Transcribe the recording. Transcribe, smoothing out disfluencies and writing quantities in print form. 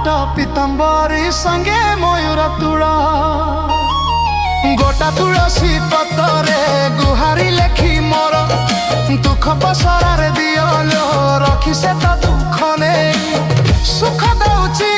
पाट पीताम्बरी संगे मयूर तुड़ा गोटा तुलसी पतरे गुहारी लेखी मोर दुख पसरारे दियो रखी से तो दुख ने सुख दौची